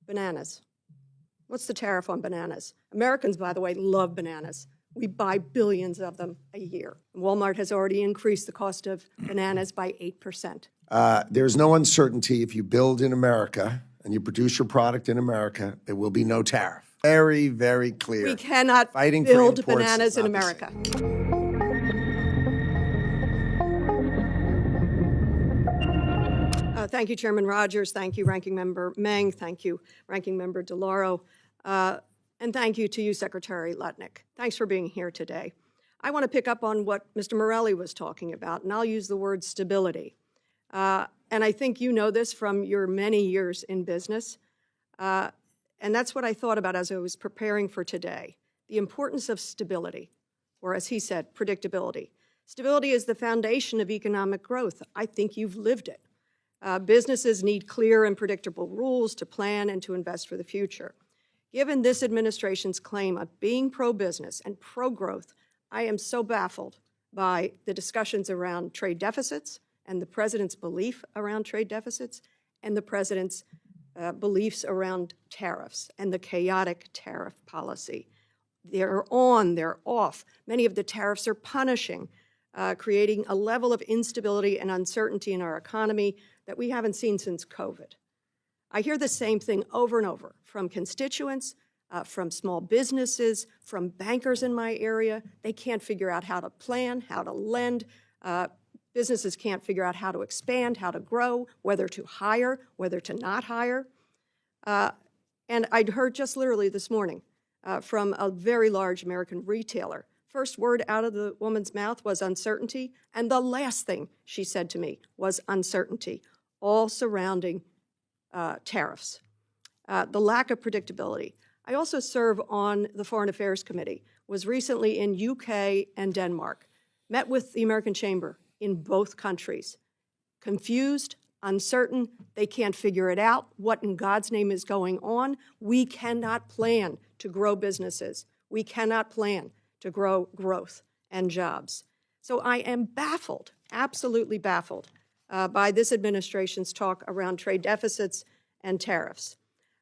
Bananas. What's the tariff on bananas? Americans, by the way, love bananas. We buy billions of them a year. Walmart has already increased the cost of bananas by 8%. There's no uncertainty. If you build in America and you produce your product in America, there will be no tariff. Very, very clear. We cannot Fighting for build imports bananas is in not the America. Thank you, Chairman Rogers. Thank you, Ranking Member Meng. Thank you, Ranking Member DeLauro. And thank you to you, Secretary Lutnick. Thanks for being here today. I want to pick up on what Mr. Morelli was talking about, and I'll use the word stability. And I think you know this from your many years in business. And that's what I thought about as I was preparing for today, the importance of stability, or as he said, predictability. Stability is the foundation of economic growth. I think you've lived it. Businesses need clear and predictable rules to plan and to invest for the future. Given this administration's claim of being pro-business and pro-growth, I am so baffled by the discussions around trade deficits and the president's belief around trade deficits and the president's beliefs around tariffs and the chaotic tariff policy. They're on, they're off. Many of the tariffs are punishing, creating a level of instability and uncertainty in our economy that we haven't seen since COVID. I hear the same thing over and over from constituents, from small businesses, from bankers in my area. They can't figure out how to plan, how to lend. Businesses can't figure out how to expand, how to grow, whether to hire, whether to not hire. And I'd heard just literally this morning from a very large American retailer. First word out of the woman's mouth was uncertainty, and the last thing she said to me was uncertainty, all surrounding tariffs. The lack of predictability. I also serve on the Foreign Affairs Committee, was recently in UK and Denmark, met with the American Chamber in both countries. Confused, uncertain, they can't figure it out. What in God's name is going on? We cannot plan to grow businesses. We cannot plan to grow growth and jobs. So I am baffled, absolutely baffled, by this administration's talk around trade deficits and tariffs.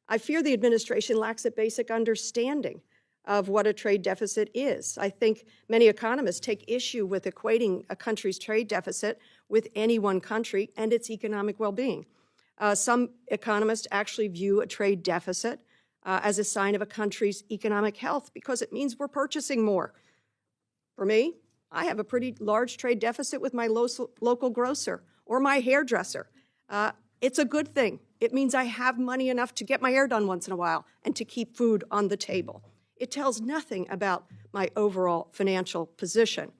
I fear the administration lacks a basic understanding of what a trade deficit is. I think many economists take issue with equating a country's trade deficit with any one country and its economic well-being. Some economists actually view a trade deficit as a sign of a country's economic health because it means we're purchasing more. For me, I have a pretty large trade deficit with my local grocer or my hairdresser. It's a good thing. It means I have money enough to get my hair done once in a while and to keep food on the table. It tells nothing about my overall financial position.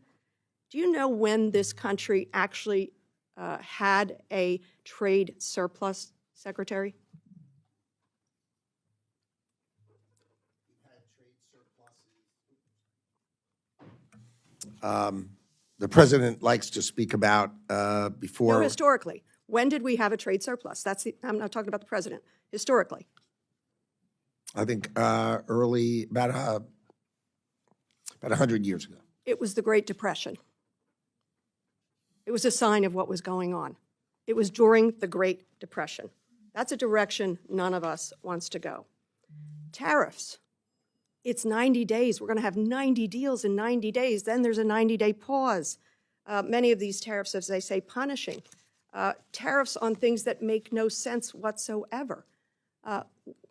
Do you know when this country actually had a trade surplus, Secretary? The president likes to speak about before. No, historically. When did we have a trade surplus? I'm not talking about the president. Historically. I think early, about 100 years ago. It was the Great Depression. It was a sign of what was going on. It was during the Great Depression. That's a direction none of us wants to go. Tariffs. It's 90 days. We're going to have 90 deals in 90 days. Then there's a 90-day pause. Many of these tariffs, as they say, punishing. Tariffs on things that make no sense whatsoever.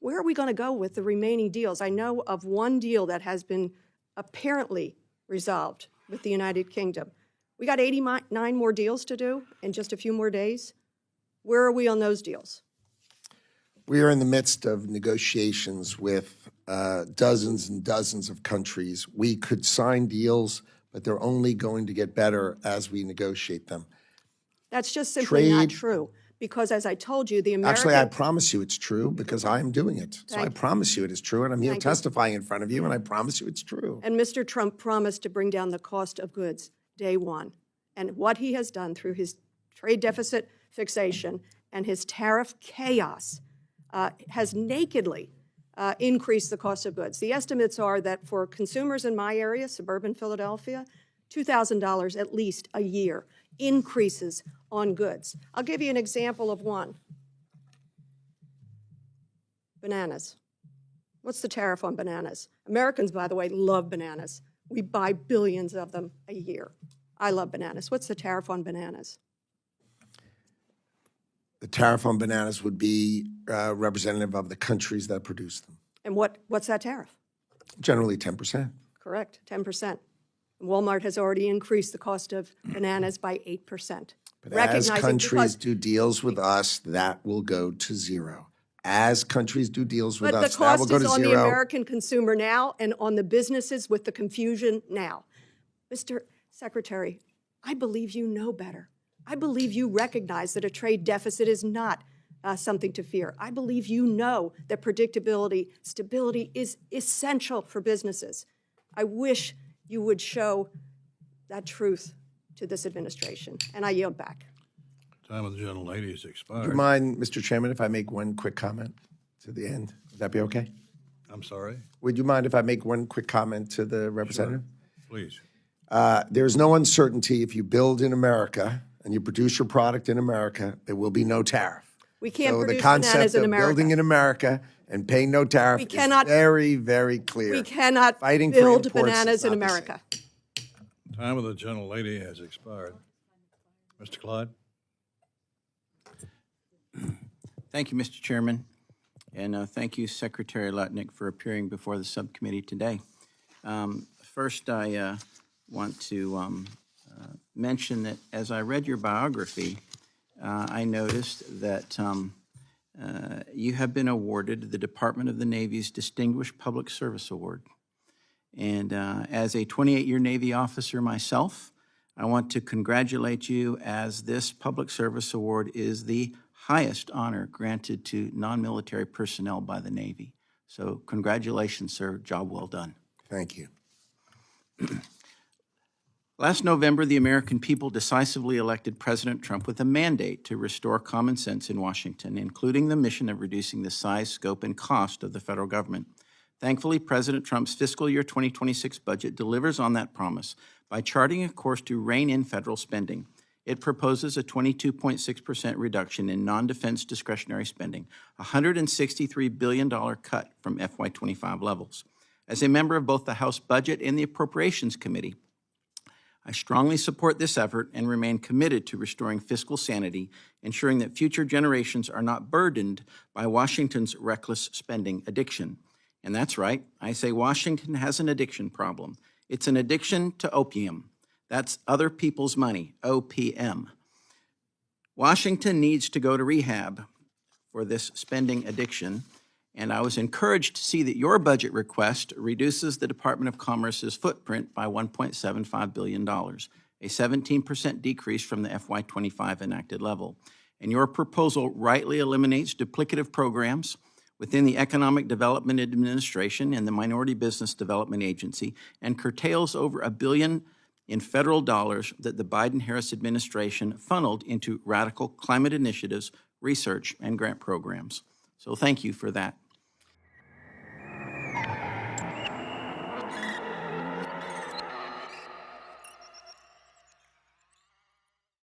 Where are we going to go with the remaining deals? I know of one deal that has been apparently resolved with the United Kingdom. We got 89 more deals to do in just a few more days. Where are we on those deals? We are in the midst of negotiations with dozens and dozens of countries. We could sign deals, but they're only going to get better as we negotiate them. That's just simply not true. Because as I told you, the American... Actually, I promise you it's true because I'm doing it. So I promise you it is true, and I'm here testifying in front of you, and I promise you it's true. And Mr. Trump promised to bring down the cost of goods day one. And what he has done through his trade deficit fixation and his tariff chaos has nakedly increased the cost of goods. The estimates are that for consumers in my area, suburban Philadelphia, $2,000 at least a year increases on goods. I'll give you an example of one. Bananas. What's the tariff on bananas? Americans, by the way, love bananas. We buy billions of them a year. I love bananas. What's the tariff on bananas? The tariff on bananas would be representative of the countries that produce them. And what's that tariff? Generally 10%. Correct, 10%. Walmart has already increased the cost of bananas by 8%. But as countries do deals with us, that will go to zero. As countries do deals with But the us, that will cost go is to on the zero. American consumer now and on the businesses with the confusion now. Mr. Secretary, I believe you know better. I believe you recognize that a trade deficit is not something to fear. I believe you know that predictability, stability is essential for businesses. I wish you would show that truth to this administration, and I yield back. Time of the gentlelady has Do expired. you mind, Mr. Chairman, if I make one quick comment to the end? Would that be okay? I'm sorry? Would you mind if I make one quick comment to the representative? Please. There's no uncertainty if you build in America and you produce your product in America, there will be no tariff. We can't So the produce concept bananas in of America. building in America and paying no tariff is very, very clear. We cannot Fighting for build imports is bananas in not the same. America. Time of the gentlelady has expired. Mr. Clyde? Thank you, Mr. Chairman, and thank you, Secretary Lutnick, for appearing before the subcommittee today. First, I want to mention that as I read your biography, I noticed that you have been awarded the Department of the Navy's Distinguished Public Service Award. And as a 28-year Navy officer myself, I want to congratulate you, as this public service award is the highest honor granted to non-military personnel by the Navy. So congratulations, sir. Job well done. Thank you. Last November, the American people decisively elected President Trump with a mandate to restore common sense in Washington, including the mission of reducing the size, scope, and cost of the federal government. Thankfully, President Trump's fiscal year 2026 budget delivers on that promise by charting a course to rein in federal spending. It proposes a 22.6% reduction in non-defense discretionary spending, a $163 billion cut from FY25 levels. As a member of both the House Budget and the Appropriations Committee, I strongly support this effort and remain committed to restoring fiscal sanity, ensuring that future generations are not burdened by Washington's reckless spending addiction. And that's right, I say Washington has an addiction problem. It's an addiction to opium. That's other people's money, OPM. Washington needs to go to rehab for this spending addiction, and I was encouraged to see that your budget request reduces the Department of Commerce's footprint by $1.75 billion, a 17% decrease from the FY25 enacted level. And your proposal rightly eliminates duplicative programs within the Economic Development Administration and the Minority Business Development Agency, and curtails over $1 billion in federal dollars that the Biden-Harris administration funneled into radical climate initiatives, research, and grant programs. So thank you for that.